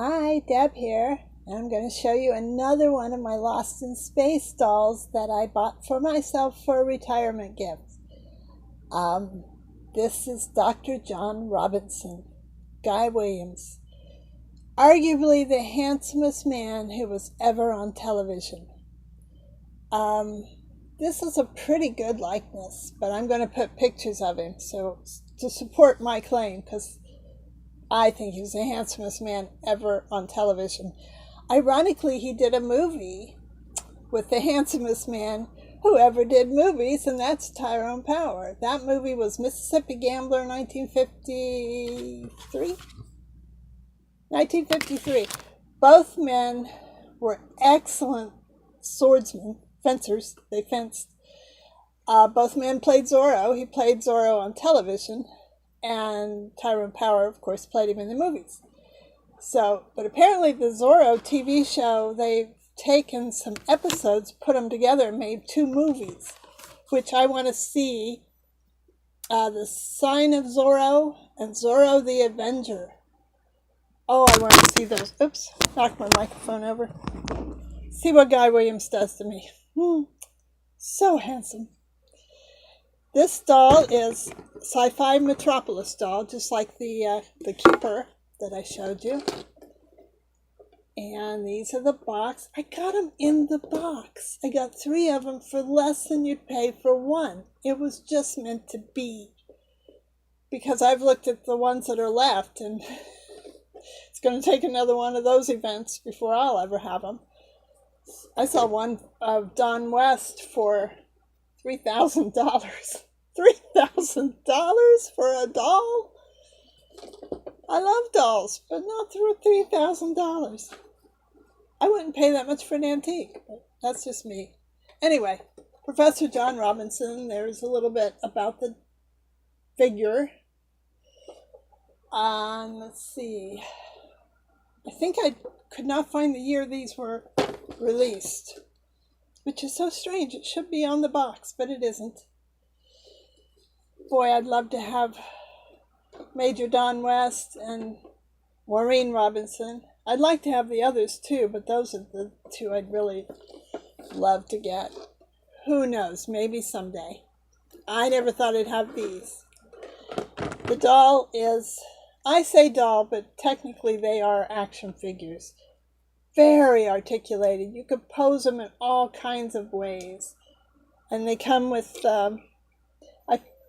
Hi, Deb here. I'm going to show you another one of my Lost in Space dolls that I bought for myself for a retirement gift. Um, this is Dr. John Robinson, Guy Williams, arguably the handsomest man who was ever on television. This is a pretty good likeness, but I'm going to put pictures of him to support my claim, because I think he's the handsomest man ever on television. Ironically, he did a movie with the handsomest man who ever did movies, and that's Tyrone Power. That movie was Mississippi Gambler, 1953? 1953. Both men were excellent swordsmen, fencers. They fenced. Both men played Zorro. He played Zorro on television, and Tyrone Power, of course, played him in the movies. But apparently the Zorro TV show, they've taken some episodes, put them together, and made two movies, which I want to see. The Sign of Zorro and Zorro the Avenger. Oh, I want to see those. Oops, knocked my microphone over. See what Guy Williams does to me. So handsome. This doll is Sci-Fi Metropolis doll, just like the Keeper that I showed you. And these are the box. I got them in the box. I got 3 of them for less than you'd pay for one. It was just meant to be. Because I've looked at the ones that are left, and it's going to take another one of those events before I'll ever have them. I saw one of Don West for $3,000. $3,000 for a doll? I love dolls, but not for $3,000. I wouldn't pay that much for an antique, but that's just me. Anyway, Professor John Robinson, there's a little bit about the figure. Let's see. I think I could not find the year these were released, which is so strange. It should be on the box, but it isn't. Boy, I'd love to have Major Don West and Maureen Robinson. I'd like to have the others too, but those are the 2 I'd really love to get. Who knows, maybe someday. I never thought I'd have these. The doll is, I say doll, but technically they are action figures. Very articulated. You could pose them in all kinds of ways. And they come with, I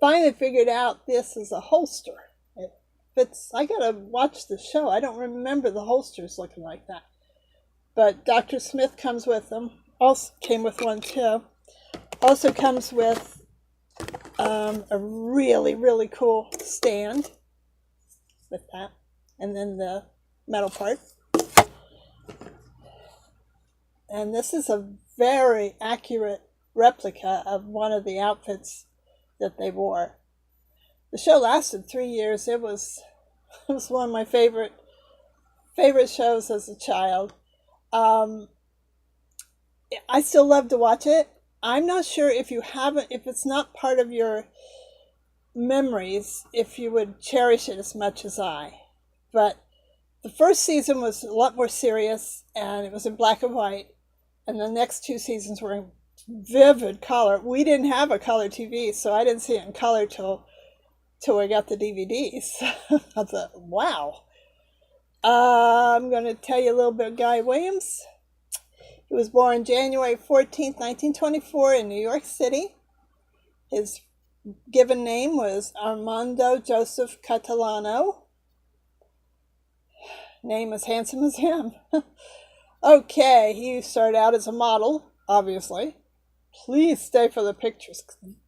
finally figured out this is a holster. It fits. I gotta watch the show. I don't remember the holsters looking like that. But Dr. Smith comes with them. Also came with one too. Also comes with a really, really cool stand with that. And then the metal part. And this is a very accurate replica of one of the outfits that they wore. The show lasted 3 years. It was one of my favorite shows as a child. I still love to watch it. I'm not sure if it's not part of your memories, if you would cherish it as much as I. But the first season was a lot more serious, and it was in black and white. And the next 2 seasons were in vivid color. We didn't have a color TV, so I didn't see it in color till I got the DVDs. I thought, wow. I'm going to tell you a little bit of Guy Williams. He was born January 14th, 1924 in New York City. His given name was Armando Joseph Catalano. Name as handsome as him. Okay, he started out as a model, obviously. Please stay for the pictures.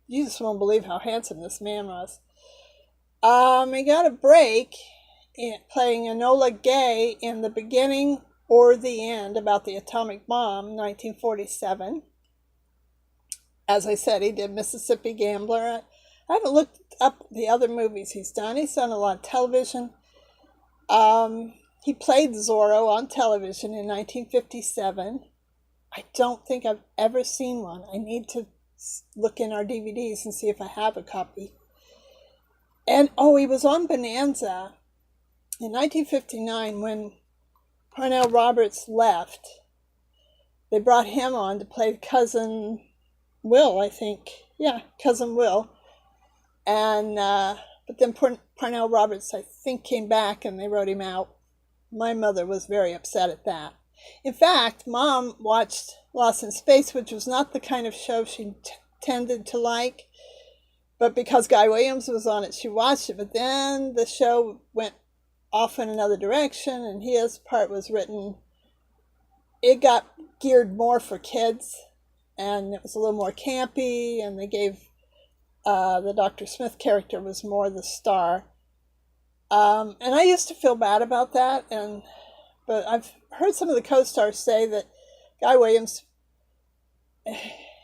You just won't believe how handsome this man was. He got a break in playing Enola Gay in The Beginning or the End, about the atomic bomb, 1947. As I said, he did Mississippi Gambler. I haven't looked up the other movies he's done. He's done a lot of television. He played Zorro on television in 1957. I don't think I've ever seen one. I need to look in our DVDs and see if I have a copy. And, he was on Bonanza in 1959 when Parnell Roberts left, they brought him on to play Cousin Will, I think. Yeah, Cousin Will. And but then Parnell Roberts, I think, came back and they wrote him out. My mother was very upset at that. In fact, Mom watched Lost in Space, which was not the kind of show she tended to like. But because Guy Williams was on it, she watched it. But then the show went off in another direction, and his part was written. It got geared more for kids, and it was a little more campy, and they gave the Dr. Smith character was more the star. And I used to feel bad about that, but I've heard some of the co-stars say that Guy Williams,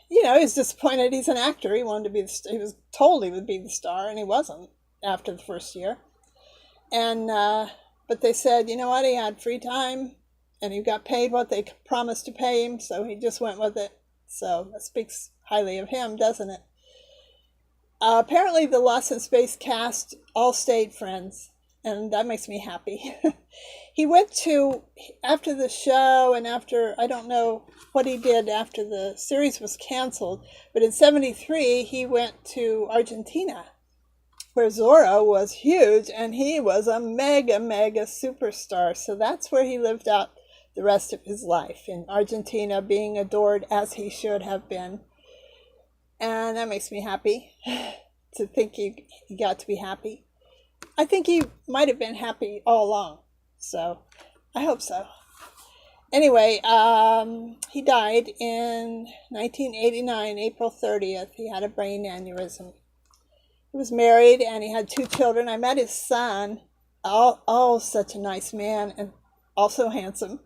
he's disappointed. He's an actor. He wanted to be he was told he would be the star, and he wasn't after the first year. And but they said, you know what, he had free time, and he got paid what they promised to pay him, so he just went with it. So that speaks highly of him, doesn't it? Apparently, the Lost in Space cast all stayed friends, and that makes me happy. He went to, after the show and after, I don't know what he did after the series was canceled, but in '73 he went to Argentina, where Zorro was huge, and he was a mega, mega superstar. So that's where he lived out the rest of his life, in Argentina, being adored as he should have been. And that makes me happy to think he got to be happy. I think he might have been happy all along. So I hope so. Anyway, he died in 1989, April 30th. He had a brain aneurysm. He was married and he had 2 children. I met his son. Oh, such a nice man, and also handsome.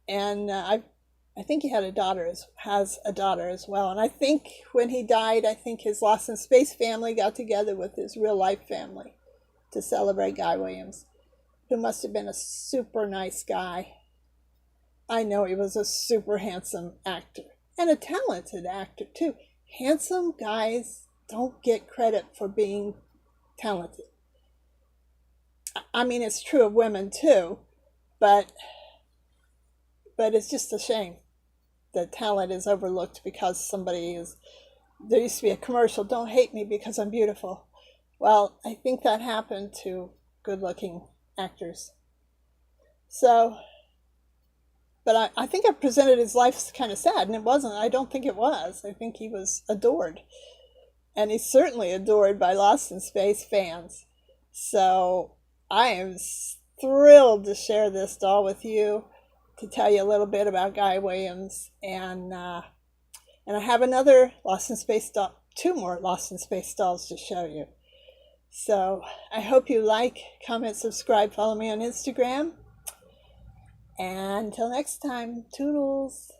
And I think he has a daughter as well. And I think when he died, I think his Lost in Space family got together with his real life family to celebrate Guy Williams, who must have been a super nice guy. I know he was a super handsome actor, and a talented actor too. Handsome guys don't get credit for being talented. I mean, it's true of women too, but it's just a shame that talent is overlooked because somebody is. There used to be a commercial, "Don't hate me because I'm beautiful." Well, I think that happened to good-looking actors. So, but I think I presented his life kind of sad, and it wasn't. I don't think it was. I think he was adored. And he's certainly adored by Lost in Space fans. So I am thrilled to share this doll with you, to tell you a little bit about Guy Williams. And I have another Lost in Space doll, 2 more Lost in Space dolls to show you. So I hope you like, comment, subscribe, follow me on Instagram. And until next time, toodles.